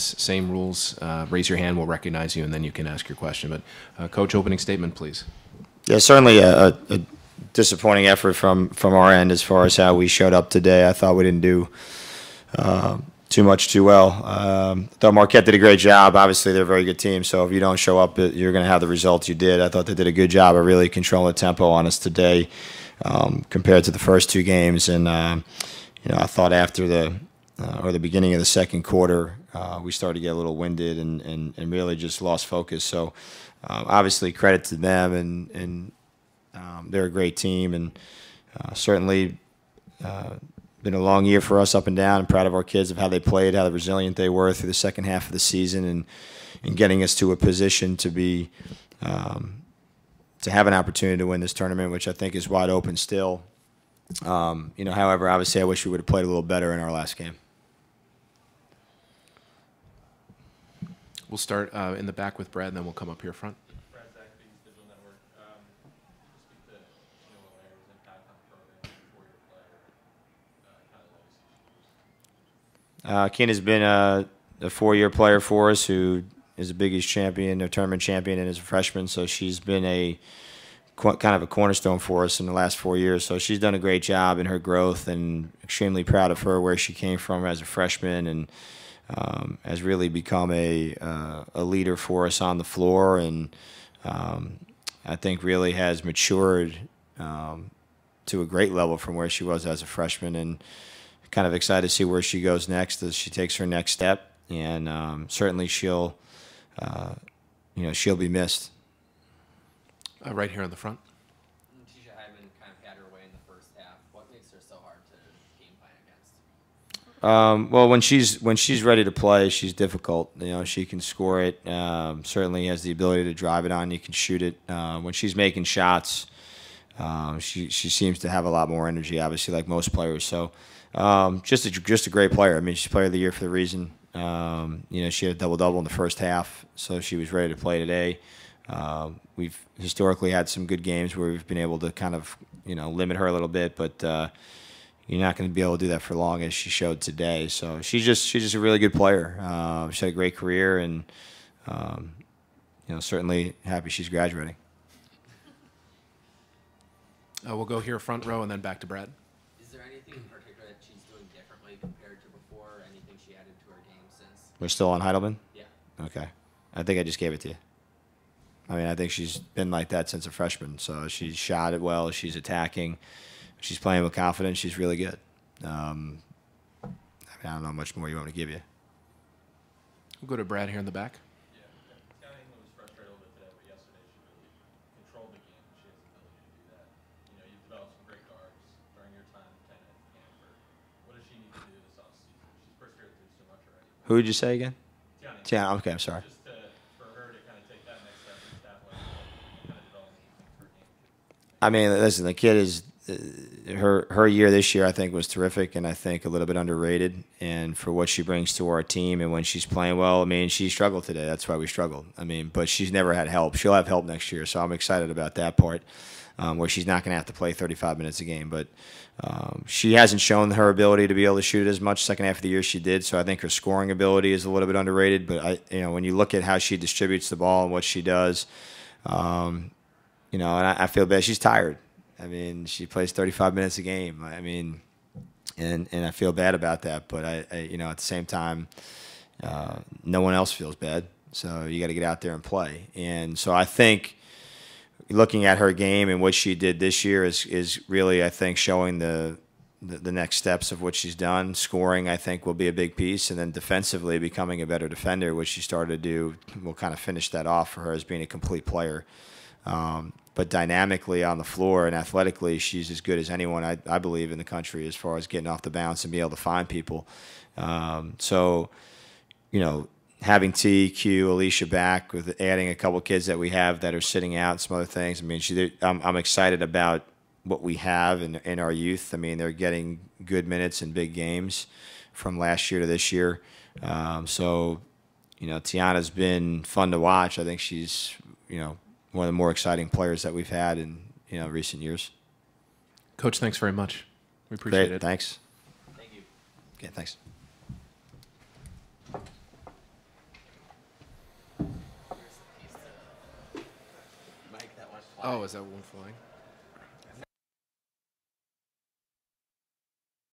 Same rules. Raise your hand, we'll recognize you, and then you can ask your question. But Coach, opening statement, please. Yeah, certainly a disappointing effort from our end as far as how we showed up today. I thought we didn't do too much too well. Thought Marquette did a great job. Obviously, they're a very good team, so if you don't show up, you're going to have the results you did. I thought they did a good job of really controlling the tempo on us today compared to the first two games. And I thought after the beginning of the second quarter, we started to get a little winded and really just lost focus. So obviously, credit to them, and they're a great team, and certainly been a long year for us up and down. I'm proud of our kids of how they played, how resilient they were through the second half of the season, and getting us to a position to be to have an opportunity to win this tournament, which I think is wide open still. However, obviously, I wish we would have played a little better in our last game. We'll start in the back with Brad, and then we'll come up here front. Keena's been a 4-year player for us who is a Big East champion, a tournament champion, and is a freshman. So she's been kind of a cornerstone for us in the last 4 years. So she's done a great job in her growth, and extremely proud of her where she came from as a freshman, and has really become a leader for us on the floor, and I think really has matured to a great level from where she was as a freshman, and kind of excited to see where she goes next as she takes her next step, and certainly she'll be missed. Right here in the front. Tisha Hyman kind of had her way in the first half. What makes her so hard to game plan against? Well, when she's ready to play, she's difficult. She can score it. Certainly has the ability to drive it on. You can shoot it. When she's making shots, she seems to have a lot more energy, obviously, like most players. So just a great player. I mean, she's player of the year for the reason. She had a double-double in the first half, so she was ready to play today. We've historically had some good games where we've been able to kind of limit her a little bit, but you're not going to be able to do that for long as she showed today. So she's just a really good player. She had a great career, and certainly happy she's graduating. We'll go here front row and then back to Brad. Is there anything in particular that she's doing differently compared to before, or anything she added to her game since? We're still on Heidelman? Yeah. Okay. I think I just gave it to you. I mean, I think she's been like that since a freshman. So she's shot it well. She's attacking. She's playing with confidence. She's really good. I don't know how much more you want me to give you. We'll go to Brad here in the back. Yeah. Scott England was frustrated a little bit today, but yesterday she really controlled the game. She has the ability to do that. You've developed some great guards during your time at Stanford. What does she need to do this offseason? She's frustrated through so much already. Who did you say again? Tiana. Okay, I'm sorry. Just for her to kind of take that next step and that way, kind of develop her game. I mean, listen, the kid is her year this year, I think, was terrific, and I think a little bit underrated. And for what she brings to our team, and when she's playing well, I mean, she struggled today. That's why we struggled. I mean, but she's never had help. She'll have help next year, so I'm excited about that part, where she's not going to have to play 35 minutes a game. But she hasn't shown her ability to be able to shoot as much second half of the year as she did. So I think her scoring ability is a little bit underrated. But when you look at how she distributes the ball and what she does, and I feel bad. She's tired. I mean, she plays 35 minutes a game. I mean, and I feel bad about that. But at the same time, no one else feels bad. So you got to get out there and play. And so I think looking at her game and what she did this year is really, I think, showing the next steps of what she's done. Scoring, I think, will be a big piece, and then defensively becoming a better defender, which she started to do, will kind of finish that off for her as being a complete player. But dynamically on the floor and athletically, she's as good as anyone, I believe, in the country as far as getting off the bounce and being able to find people. Having T, Q, Alicia back, with adding a couple kids that we have that are sitting out and some other things. I mean, I'm excited about what we have in our youth. I mean, they're getting good minutes in big games from last year to this year. Tiana's been fun to watch. I think she's, one of the more exciting players that we've had in, recent years. Coach, thanks very much. We appreciate it. Thanks. Thank you. Okay, thanks. flying. Oh, is that one flying?